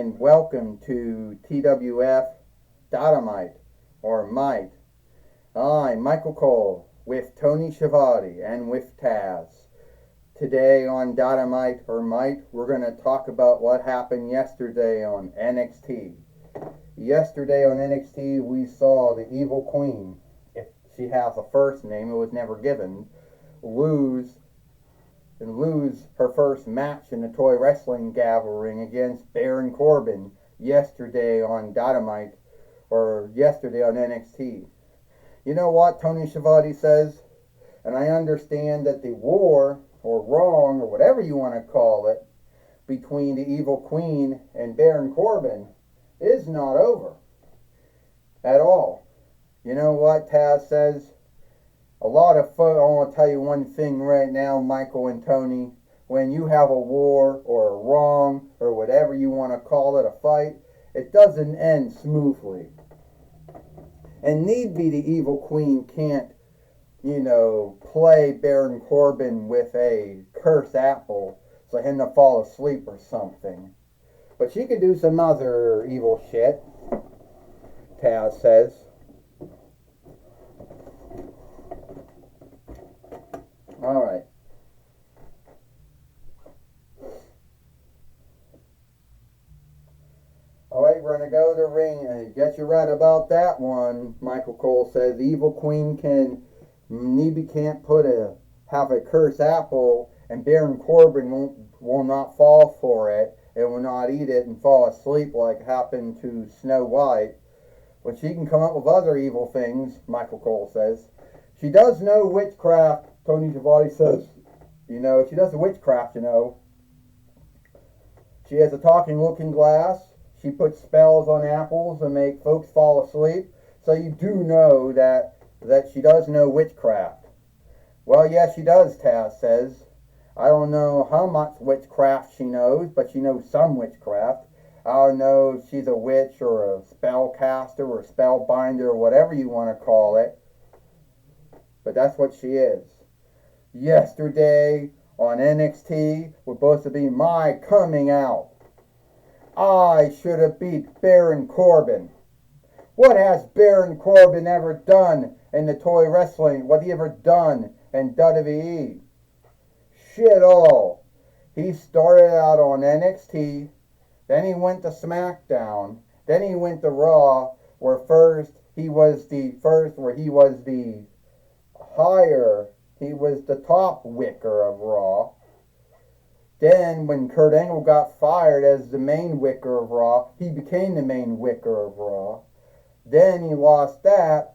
and welcome to TWF Dynamite, or Might. I'm Michael Cole with Tony Schiavone and with Taz. Today on Dynamite or Might, we're going to talk about what happened yesterday on NXT. Yesterday on NXT, we saw the Evil Queen, if she has a first name, it was never given, lose her first match in the toy wrestling gathering against Baron Corbin yesterday on Dynamite, or yesterday on NXT. You know what Tony Schiavone says? And I understand that the war, or wrong, or whatever you want to call it, between the Evil Queen and Baron Corbin is not over at all. You know what Taz says? A lot of folks, I want to tell you one thing right now, Michael and Tony. When you have a war or a wrong or whatever you want to call it, a fight, it doesn't end smoothly. And need be the Evil Queen can't, play Baron Corbin with a cursed apple for him to fall asleep or something. But she could do some other evil shit, Taz says. Alright. Alright, we're going to go to the ring. I guess you're right about that one. Michael Cole says the Evil Queen can't have a cursed apple, and Baron Corbin will not fall for it and will not eat it and fall asleep like happened to Snow White. But she can come up with other evil things, Michael Cole says. She does know witchcraft, Tony Schiavone says. She does the witchcraft, She has a talking looking glass. She puts spells on apples and make folks fall asleep. So you do know that she does know witchcraft. Well, yes, she does, Taz says. I don't know how much witchcraft she knows, but she knows some witchcraft. I don't know if she's a witch or a spellcaster or a spellbinder or whatever you want to call it. But that's what she is. Yesterday on NXT was supposed to be my coming out. I should have beat Baron Corbin. What has Baron Corbin ever done in the toy wrestling? What he ever done in WWE? Shit all. He started out on NXT, then he went to SmackDown, then he went to Raw, where he was the top wicker of Raw. Then when Kurt Angle got fired as the main wicker of Raw, he became the main wicker of Raw. Then he lost that,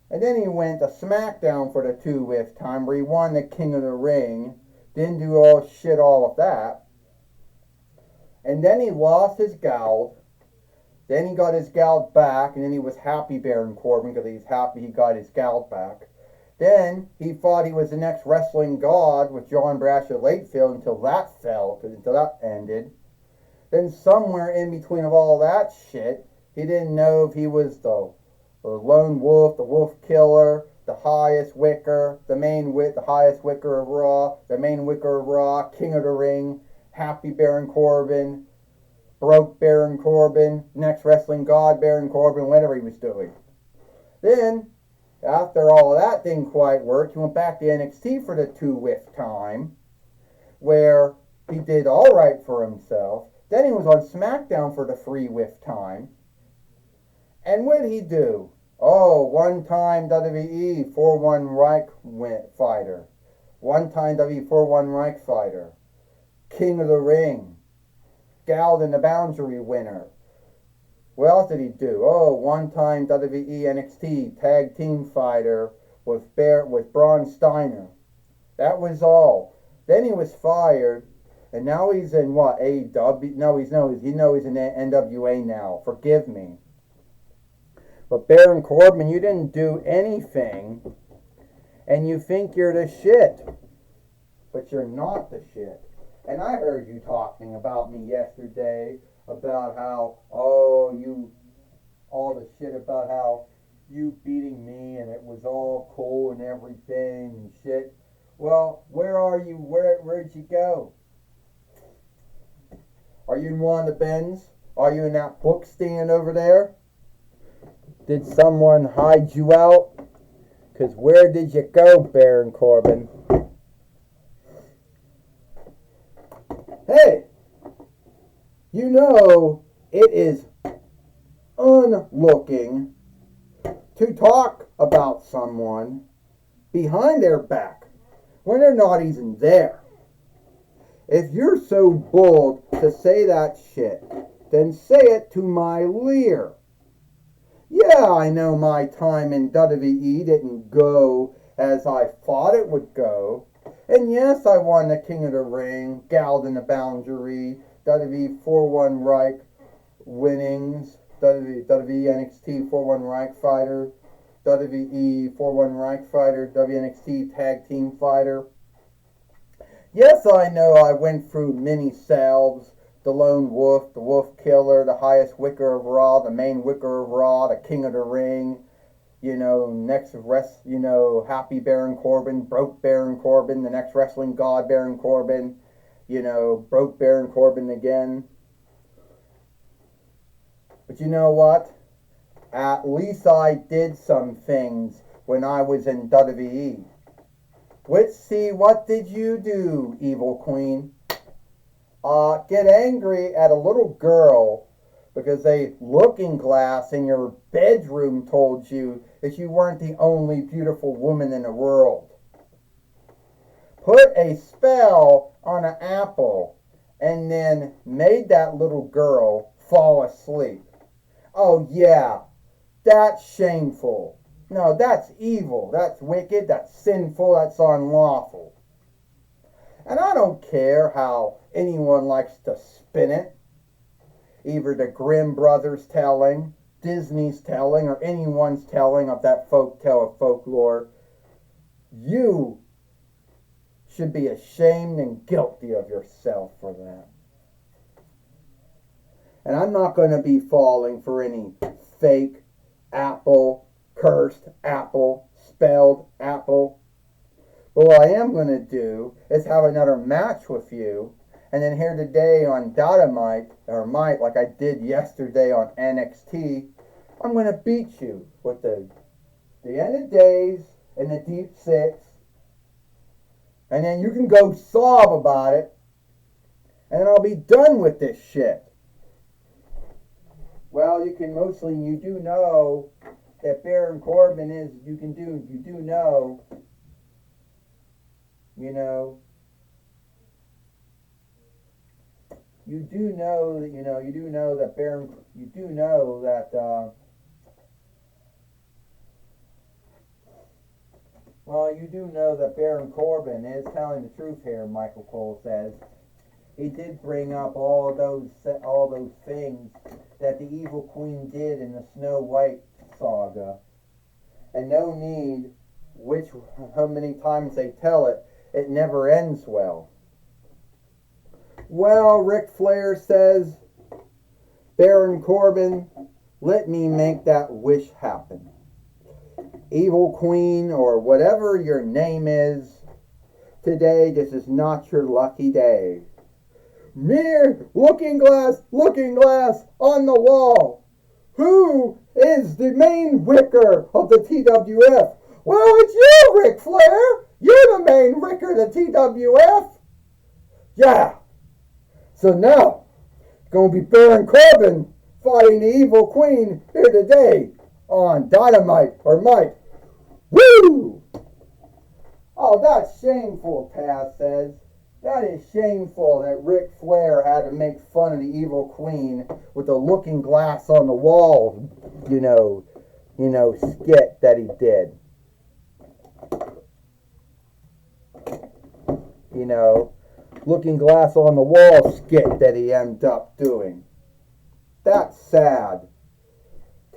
and then he went to SmackDown for the 2-with time, where he won the King of the Ring. Didn't do all of that. And then he lost his gold. Then he got his gold back, and then he was happy, Baron Corbin, because he's happy he got his gold back. Then he thought he was the next wrestling god with John Bradshaw Layfield until that ended. Then somewhere in between of all that shit, he didn't know if he was the lone wolf, the wolf killer, the highest wicker, the highest wicker of Raw, the main wicker of Raw, King of the Ring, happy Baron Corbin, broke Baron Corbin, next wrestling god Baron Corbin, whatever he was doing. Then, after all of that didn't quite work, he went back to NXT for the 2-with time, where he did alright for himself. Then he was on SmackDown for the 3-with time. And what did he do? Oh, one-time WWE 4-1 Reich fighter. One-time WWE 4-1 Reich fighter. King of the Ring. Galled in the Boundary winner. What else did he do? Oh, one-time WWE NXT tag team fighter with Braun Steiner. That was all. Then he was fired, and now he's in what? AEW? No, he's in NWA now. Forgive me. But Baron Corbin, you didn't do anything, and you think you're the shit. But you're not the shit. And I heard you talking about me yesterday, about how, all the shit about how you beating me and it was all cool and everything and shit. Well, where are you? Where'd you go? Are you in one of the Benz? Are you in that book stand over there? Did someone hide you out? Because where did you go, Baron Corbin? Hey, you know it is unlooking to talk about someone behind their back when they're not even there. If you're so bold to say that shit, then say it to my leer. Yeah, I know my time in WWE didn't go as I thought it would go. And yes, I won the King of the Ring, Galled in the Boundary, WWE 4-1 Reich winnings, WWE NXT 4-1 Reich fighter, WWE 4-1 Reich fighter, WNXT tag team fighter. Yes, I know I went through many salves. The Lone Wolf, the Wolf Killer, the Highest Wicker of Raw, the Main Wicker of Raw, the King of the Ring, Happy Baron Corbin, Broke Baron Corbin, the next Wrestling God Baron Corbin, Broke Baron Corbin again. But you know what? At least I did some things when I was in WWE. Let's see, what did you do, Evil Queen? Get angry at a little girl because a looking glass in your bedroom told you that you weren't the only beautiful woman in the world. Put a spell on an apple and then made that little girl fall asleep. Oh yeah, that's shameful. No, that's evil. That's wicked. That's sinful. That's unlawful. And I don't care how anyone likes to spin it. Either the Grimm brothers telling, Disney's telling, or anyone's telling of that folk tale of folklore. You should be ashamed and guilty of yourself for that. And I'm not going to be falling for any fake apple, cursed apple, spelled apple. But what I am going to do is have another match with you, and then here today on Dynamite, or Might, like I did yesterday on NXT, I'm going to beat you with the end of days and the deep six, and then you can go sob about it, and then I'll be done with this shit. Well, you do know that Baron Corbin is, you do know that Baron Corbin is telling the truth here, Michael Cole says. He did bring up all those things that the Evil Queen did in the Snow White saga. And no need, how many times they tell it, it never ends well. Well, Ric Flair says, Baron Corbin, let me make that wish happen. Evil Queen, or whatever your name is, today this is not your lucky day. Mere looking glass on the wall. Who is the main wicker of the TWF? Well, it's you, Ric Flair. You're the main wicker of the TWF. Yeah. So now, it's going to be Baron Corbin fighting the Evil Queen here today on Dynamite or Mike. Woo! Oh, that's shameful, Taz says. That is shameful that Ric Flair had to make fun of the Evil Queen with the looking glass on the wall, skit that he did. Looking glass on the wall skit that he ended up doing. That's sad,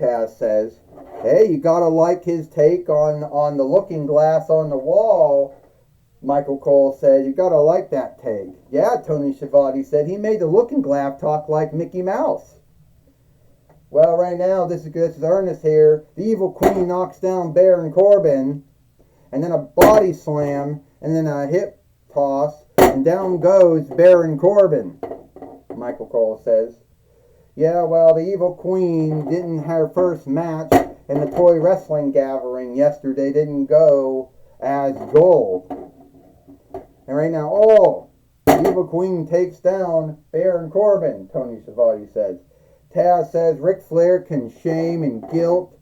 Taz says. Hey, you gotta like his take on the looking glass on the wall. Michael Cole said, you gotta like that take. Yeah, Tony Schiavone said, he made the looking glass talk like Mickey Mouse. Well, right now, this is Ernest here. The Evil Queen knocks down Baron Corbin, and then a body slam, and then a hip toss, and down goes Baron Corbin, Michael Cole says. Yeah, well, the Evil Queen didn't have her first match in the toy wrestling gathering yesterday. Didn't go as gold. And right now, the Evil Queen takes down Baron Corbin, Tony Schiavone says. Taz says Ric Flair can shame and guilt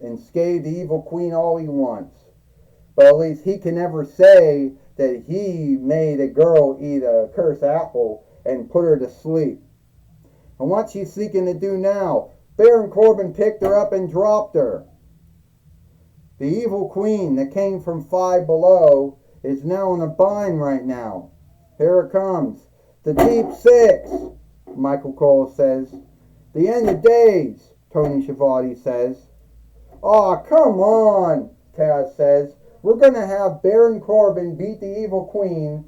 and scathe the Evil Queen all he wants. But at least he can never say that he made a girl eat a cursed apple and put her to sleep. And what's she seeking to do now? Baron Corbin picked her up and dropped her. The Evil Queen that came from Five Below is now in a bind right now. Here it comes. The Deep Six, Michael Cole says. The end of days, Tony Schiavone says. Aw, come on, Taz says. We're going to have Baron Corbin beat the Evil Queen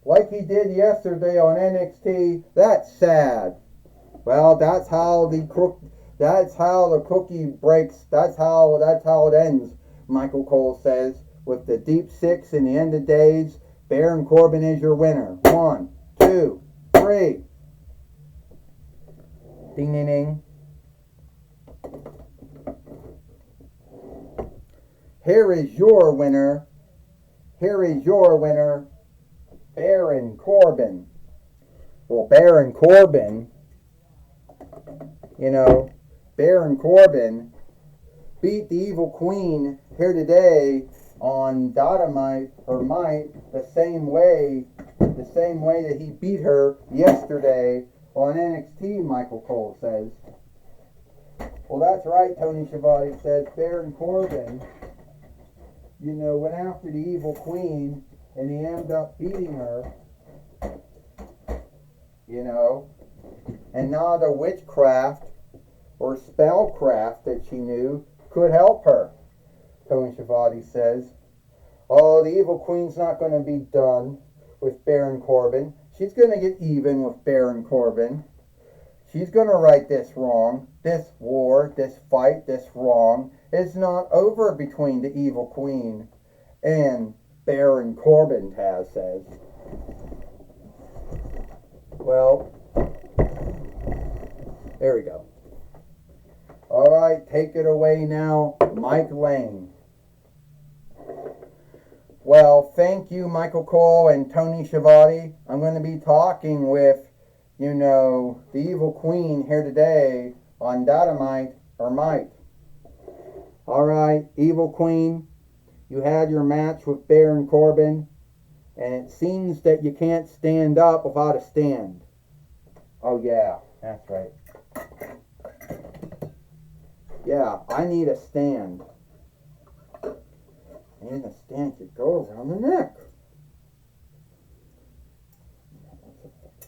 like he did yesterday on NXT. That's sad. Well, that's how the cookie breaks. That's how it ends, Michael Cole says. With the Deep Six in the end of days, Baron Corbin is your winner. 1, 2, 3. Ding, ding, ding. Here is your winner. Here is your winner, Baron Corbin. Well, Baron Corbin, Baron Corbin beat the Evil Queen here today on Dynamite or Might the same way that he beat her yesterday on NXT, Michael Cole says. Well, that's right, Tony Schiavone says. Baron Corbin, went after the Evil Queen and he ended up beating her, and not a witchcraft or spellcraft that she knew could help her, Tony Schiavone says. Oh, the Evil Queen's not going to be done with Baron Corbin. She's going to get even with Baron Corbin. She's going to right this wrong. This war, this fight, this wrong is not over between the Evil Queen and Baron Corbin, Taz says. Well, there we go. All right, take it away now, Mike Lane. Well, thank you, Michael Cole and Tony Schiavone. I'm going to be talking with, the Evil Queen here today on Dynamite or Might. All right, Evil Queen, you had your match with Baron Corbin, and it seems that you can't stand up without a stand. Oh, yeah, that's right. Yeah, I need a stand. And the stand could go around the neck.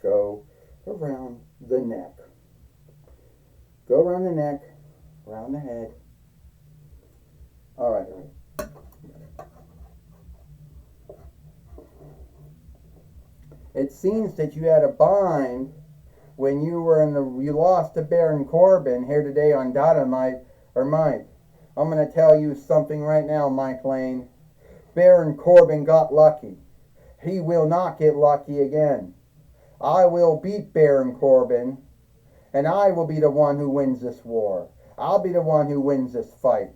Go around the neck. Go around the neck, around the head. All right. It seems that you had a bind when you lost to Baron Corbin here today on Dynamite or Might. I'm going to tell you something right now, Mike Lane. Baron Corbin got lucky. He will not get lucky again. I will beat Baron Corbin, and I will be the one who wins this war. I'll be the one who wins this fight.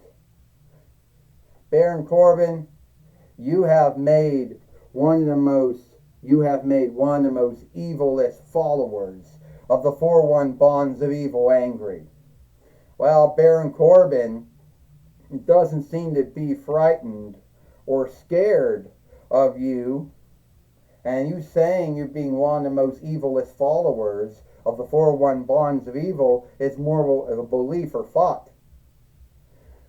Baron Corbin, you have made one of the most evilest followers of the 4-1 Bonds of Evil angry. Well, Baron Corbin doesn't seem to be frightened or scared of you, and you saying you're being one of the most evilest followers of the 4-1 Bonds of Evil is more of a belief or thought.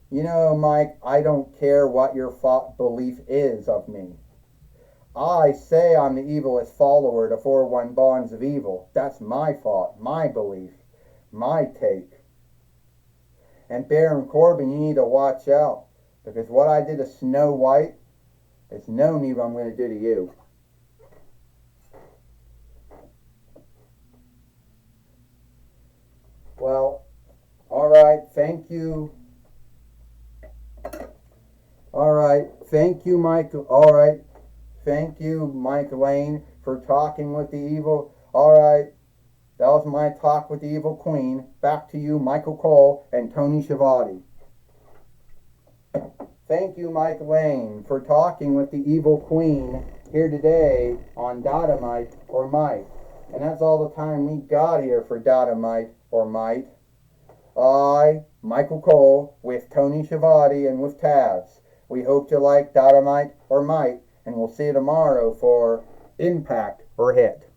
Mike, I don't care what your belief is of me. I say I'm the evilest follower of the 4-1 Bonds of Evil. That's my thought, my belief, my take. And Baron Corbin, you need to watch out, because what I did to Snow White is no need what I'm going to do to you. Well, all right, thank you. All right, thank you, Mike. All right, thank you, Mike Lane, for talking with the evil. All right, That was my talk with the Evil Queen. Back to you, Michael Cole and Tony Schiavone. Thank you, Mike Lane, for talking with the Evil Queen here today on Dynamite or Might. And that's all the time we got here for Dynamite or Might. I, Michael Cole, with Tony Schiavone and with Taz. We hope you like Dynamite or Might, and we'll see you tomorrow for Impact or Hit.